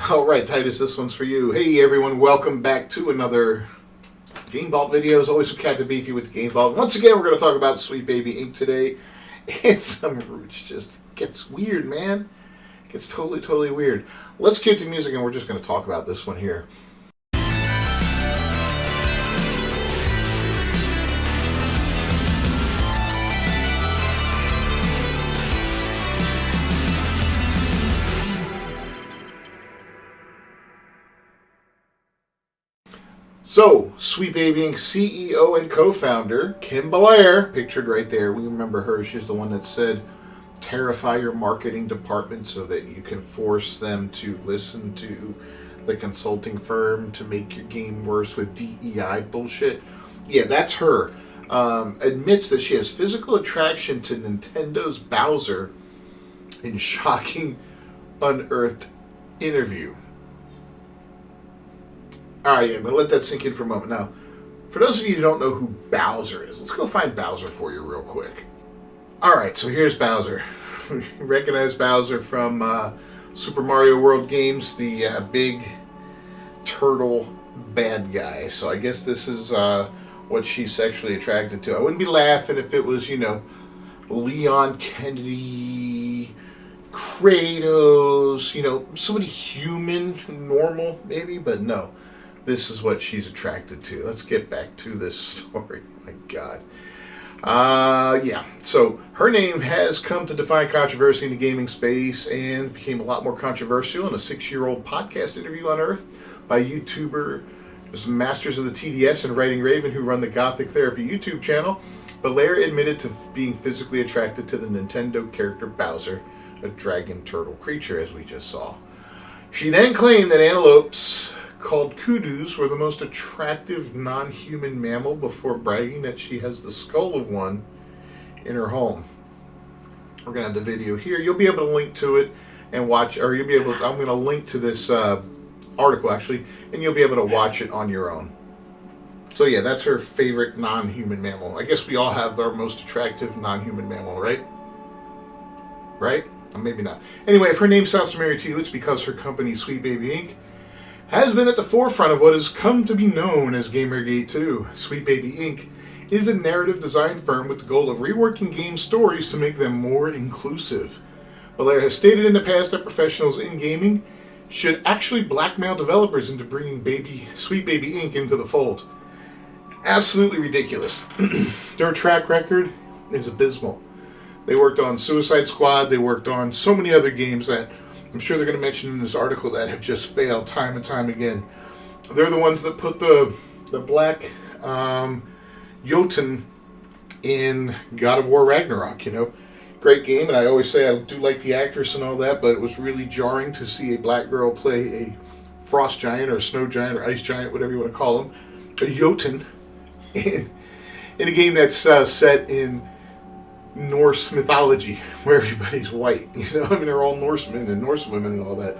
All right, Titus, this one's for you. Hey, everyone, welcome back to another Game Vault video. As always, with Captain Beefy with the Game Vault. Once again, we're going to talk about Sweet Baby Ink today. And some roots just gets weird, man. It gets totally weird. Let's cue the music, and we're just going to talk about this one here. So, Sweet Baby Inc. CEO and co-founder, Kim Belair, pictured right there. We remember her. She's the one that said, terrify your marketing department so that you can force them to listen to the consulting firm to make your game worse with DEI bullshit. Yeah, that's her. Admits that she has physical attraction to Nintendo's Bowser in shocking, unearthed interview. Alright, I'm going to let that sink in for a moment. Now, for those of you who don't know who Bowser is, let's go find Bowser for you real quick. Alright, so here's Bowser. You recognize Bowser from Super Mario World games, the big turtle bad guy. So I guess this is what she's sexually attracted to. I wouldn't be laughing if it was, Leon Kennedy, Kratos, somebody human, normal, maybe, but no. This is what she's attracted to. Let's get back to this story. My God. Yeah. So her name has come to define controversy in the gaming space and became a lot more controversial in a 6-year-old podcast interview unearthed by YouTuber Masters of the TDS and Writing Raven, who run the Gothic Therapy YouTube channel. Belair admitted to being physically attracted to the Nintendo character Bowser, a dragon turtle creature, as we just saw. She then claimed that antelopes called kudus were the most attractive non-human mammal before bragging that she has the skull of one in her home. We're going to have the video here. You'll be able to link to it and watch, or you'll be able to, I'm going to link to this article actually, and you'll be able to watch it on your own. So yeah, that's her favorite non-human mammal. I guess we all have our most attractive non-human mammal, right? Right? Or maybe not. Anyway, if her name sounds familiar to you, it's because her company, Sweet Baby Inc., has been at the forefront of what has come to be known as Gamergate 2. Sweet Baby Inc. is a narrative design firm with the goal of reworking game stories to make them more inclusive. Belair has stated in the past that professionals in gaming should actually blackmail developers into bringing Sweet Baby Inc. into the fold. Absolutely ridiculous. Their track record is abysmal. They worked on Suicide Squad, they worked on so many other games that I'm sure they're going to mention in this article that have just failed time and time again. They're the ones that put the black Jotun in God of War Ragnarok, Great game, and I always say I do like the actress and all that, but it was really jarring to see a black girl play a frost giant or a snow giant or ice giant, whatever you want to call them, a Jotun, in a game that's set in Norse mythology, where everybody's white. They're all Norsemen and Norse women and all that.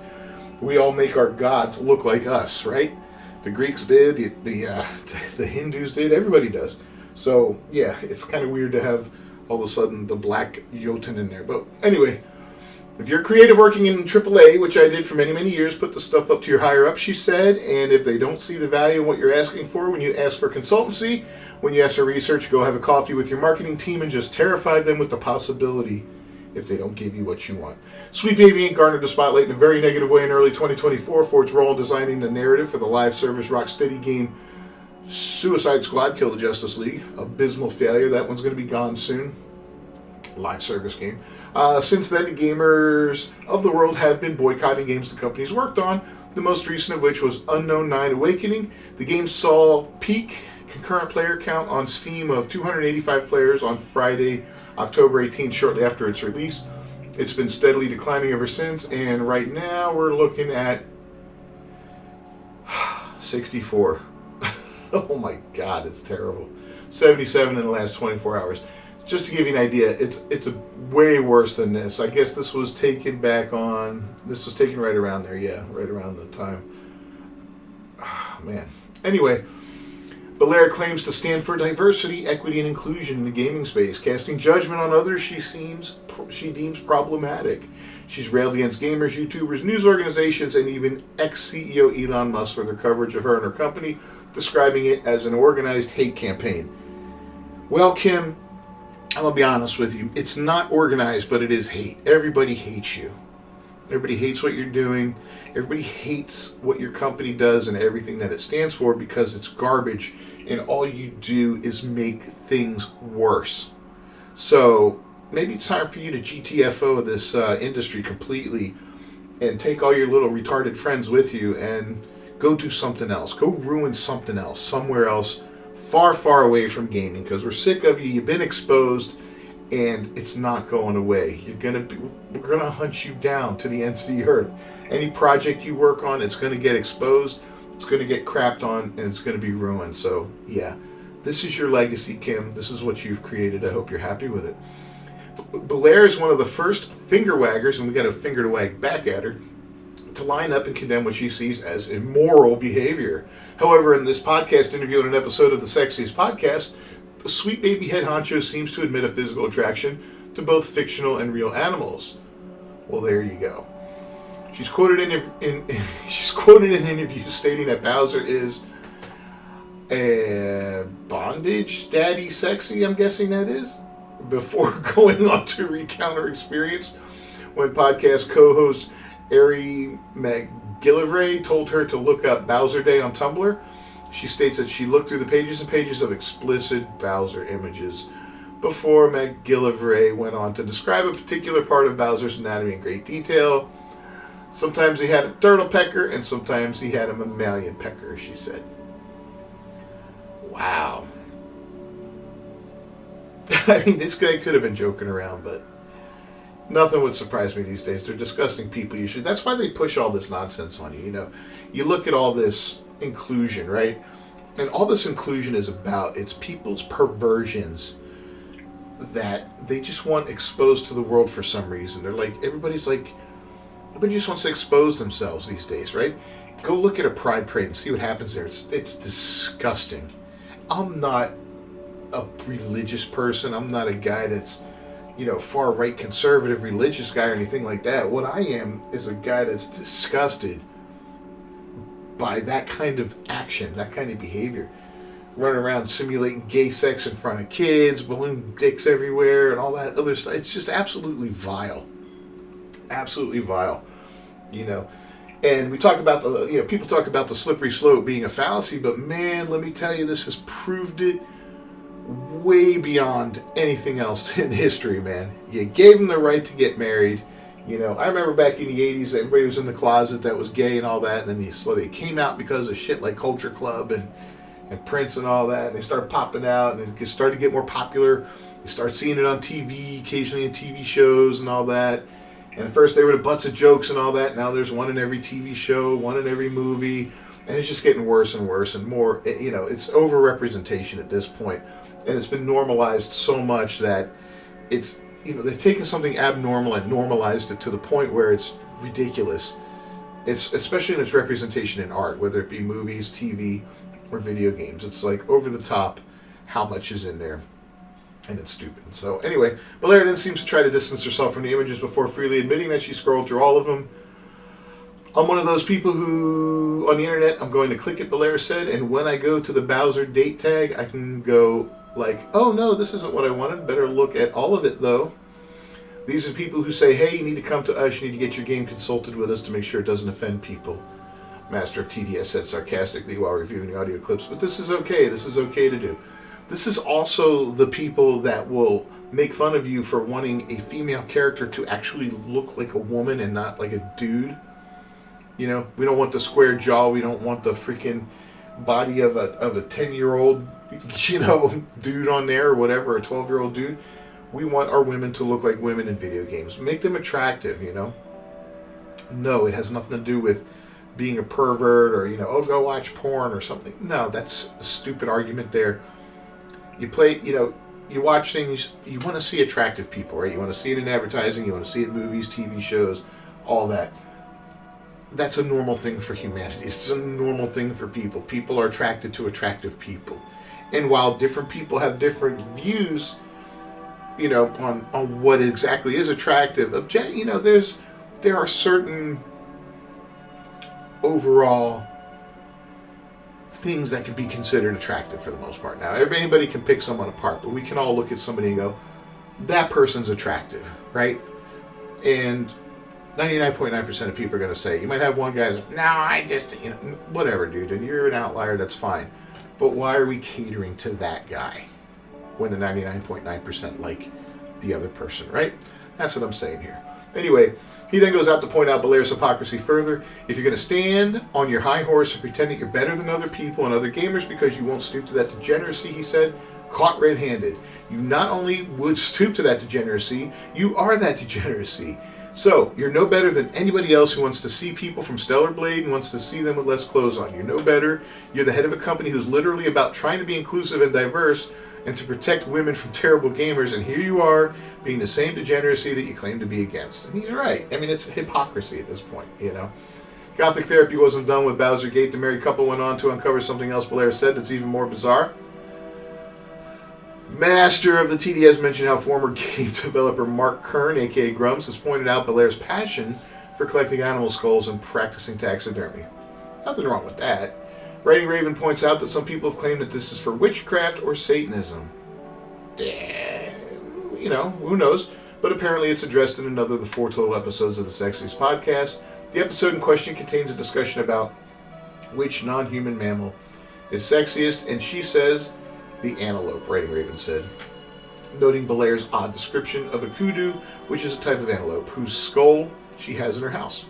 We all make our gods look like us, right? The Greeks did, the Hindus did, everybody does. So, yeah, it's kind of weird to have all of a sudden the black Jotun in there. But anyway, if you're creative working in AAA, which I did for many years, put the stuff up to your higher up, she said, and if they don't see the value in what you're asking for when you ask for consultancy, when you ask for research, go have a coffee with your marketing team and just terrify them with the possibility if they don't give you what you want. Sweet Baby Inc. garnered the spotlight in a very negative way in early 2024 for its role in designing the narrative for the live service Rocksteady game Suicide Squad Kill the Justice League. Abysmal failure. That one's going to be gone soon. Live service game. Since then, the gamers of the world have been boycotting games the companies worked on, the most recent of which was Unknown 9 Awakening. The game saw peak concurrent player count on Steam of 285 players on Friday, October 18th, shortly after its release. It's been steadily declining ever since, and right now we're looking at 64. Oh my God, it's terrible. 77 in the last 24 hours. Just to give you an idea, it's a way worse than this. I guess this was taken right around there, yeah, right around the time. Oh, man. Anyway, Belair claims to stand for diversity, equity, and inclusion in the gaming space, casting judgment on others she deems problematic. She's railed against gamers, YouTubers, news organizations, and even ex-CEO Elon Musk for their coverage of her and her company, describing it as an organized hate campaign. Well, Kim, I'm going to be honest with you. It's not organized, but it is hate. Everybody hates you. Everybody hates what you're doing. Everybody hates what your company does and everything that it stands for because it's garbage and all you do is make things worse. So maybe it's time for you to GTFO this industry completely and take all your little retarded friends with you and go do something else. Go ruin something else, somewhere else, far, far away from gaming because we're sick of you. You've been exposed. And it's not going away. We're gonna hunt you down to the ends of the earth. Any project you work on, it's gonna get exposed, it's gonna get crapped on, and it's gonna be ruined. So yeah, this is your legacy, Kim. This is what you've created. I hope you're happy with it. Belair is one of the first finger waggers, and we got a finger to wag back at her, to line up and condemn what she sees as immoral behavior. However, in this podcast interview on an episode of the Sexiest Podcast, the sweet baby head honcho seems to admit a physical attraction to both fictional and real animals. Well, there you go. She's quoted in interviews stating that Bowser is a bondage daddy sexy, I'm guessing that is, before going on to recount her experience when podcast co-host Ari McGillivray told her to look up Bowser Day on Tumblr. She states that she looked through the pages and pages of explicit Bowser images before McGillivray went on to describe a particular part of Bowser's anatomy in great detail. Sometimes he had a turtle pecker and sometimes he had a mammalian pecker, she said. Wow. I mean, this guy could have been joking around, but nothing would surprise me these days. They're disgusting people. That's why they push all this nonsense on you. You know, you look at all this inclusion, right? And all this inclusion is about, it's people's perversions that they just want exposed to the world for some reason. They're like, everybody just wants to expose themselves these days, right? Go look at a pride parade and see what happens there. It's disgusting. I'm not a religious person. I'm not a guy that's, far right conservative religious guy or anything like that. What I am is a guy that's disgusted by that kind of action, that kind of behavior. Running around simulating gay sex in front of kids, balloon dicks everywhere, and all that other stuff. It's just absolutely vile. Absolutely vile. And we talk about people talk about the slippery slope being a fallacy, but man, let me tell you, this has proved it way beyond anything else in history, man. You gave them the right to get married. I remember back in the 80s, everybody was in the closet that was gay and all that, and then they came out because of shit like Culture Club and Prince and all that, and they started popping out, and it started to get more popular. You start seeing it on TV, occasionally in TV shows and all that. And at first they were the butts of jokes and all that. Now there's one in every TV show, one in every movie, and it's just getting worse and worse and more. It's over-representation at this point, and it's been normalized so much that it's, they've taken something abnormal and normalized it to the point where it's ridiculous. It's especially in its representation in art, whether it be movies, TV, or video games. It's like over the top how much is in there. And it's stupid. So anyway, Belair then seems to try to distance herself from the images before freely admitting that she scrolled through all of them. I'm one of those people who, on the internet, I'm going to click it, Belair said, and when I go to the Bowser date tag, I can go like, oh no, this isn't what I wanted. Better look at all of it though. These are people who say, hey, you need to come to us, you need to get your game consulted with us to make sure it doesn't offend people. Master of TDS said sarcastically while reviewing the audio clips, but this is okay to do. This is also the people that will make fun of you for wanting a female character to actually look like a woman and not like a dude. We don't want the square jaw, we don't want the freaking body of a 10-year-old, dude on there or whatever, a 12-year-old dude. We want our women to look like women in video games. Make them attractive, No, it has nothing to do with being a pervert or, go watch porn or something. No, that's a stupid argument there. You play, you watch things, you want to see attractive people, right? You want to see it in advertising, you want to see it in movies, TV shows, all that. that's a normal thing for humanity. It's a normal thing for people. People are attracted to attractive people. And while different people have different views, on what exactly is attractive, there are certain overall things that can be considered attractive for the most part. Now, anybody can pick someone apart, but we can all look at somebody and go, that person's attractive, right? And 99.9% of people are going to say, you might have one guy that's, no, I just, whatever, dude, and you're an outlier, that's fine. But why are we catering to that guy when the 99.9% like the other person, right? That's what I'm saying here. Anyway, he then goes out to point out Belair's hypocrisy further. If you're going to stand on your high horse and pretend that you're better than other people and other gamers because you won't stoop to that degeneracy, he said, caught red-handed. You not only would stoop to that degeneracy, you are that degeneracy. So, you're no better than anybody else who wants to see people from Stellar Blade and wants to see them with less clothes on. You're no better. You're the head of a company who's literally about trying to be inclusive and diverse and to protect women from terrible gamers, and here you are being the same degeneracy that you claim to be against. And he's right. I mean, it's hypocrisy at this point, Gothic therapy wasn't done with Bowser Gate. The married couple went on to uncover something else Belair said that's even more bizarre. Master of the TDS mentioned how former game developer Mark Kern, aka Grumps, has pointed out Belair's passion for collecting animal skulls and practicing taxidermy. Nothing wrong with that. Writing Raven points out that some people have claimed that this is for witchcraft or Satanism. Who knows? But apparently it's addressed in another of the 4 total episodes of the Sexiest podcast. The episode in question contains a discussion about which non-human mammal is sexiest, and she says the antelope, Writing Raven said, noting Belair's odd description of a kudu, which is a type of antelope whose skull she has in her house.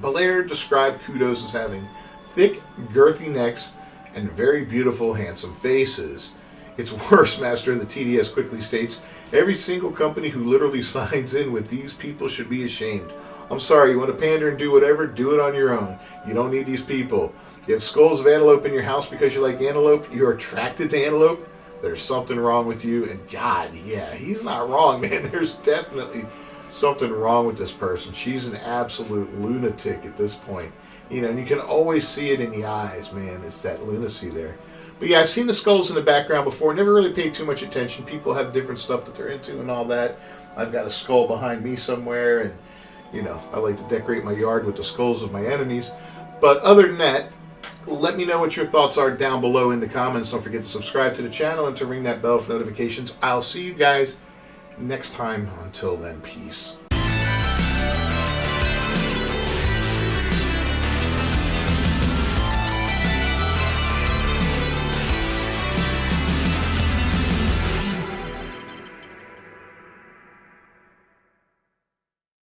Belair described kudos as having thick, girthy necks and very beautiful, handsome faces. It's worse, Master of the TDS quickly states. Every single company who literally signs in with these people should be ashamed. I'm sorry, you want to pander and do whatever? Do it on your own. You don't need these people. You have skulls of antelope in your house because you like antelope. You're attracted to antelope. There's something wrong with you. And God, yeah, he's not wrong, man. There's definitely something wrong with this person. She's an absolute lunatic at this point. And you can always see it in the eyes, man. It's that lunacy there. But yeah, I've seen the skulls in the background before. Never really paid too much attention. People have different stuff that they're into and all that. I've got a skull behind me somewhere, and I like to decorate my yard with the skulls of my enemies. But other than that, let me know what your thoughts are down below in the comments. Don't forget to subscribe to the channel and to ring that bell for notifications. I'll see you guys next time. Until then, peace.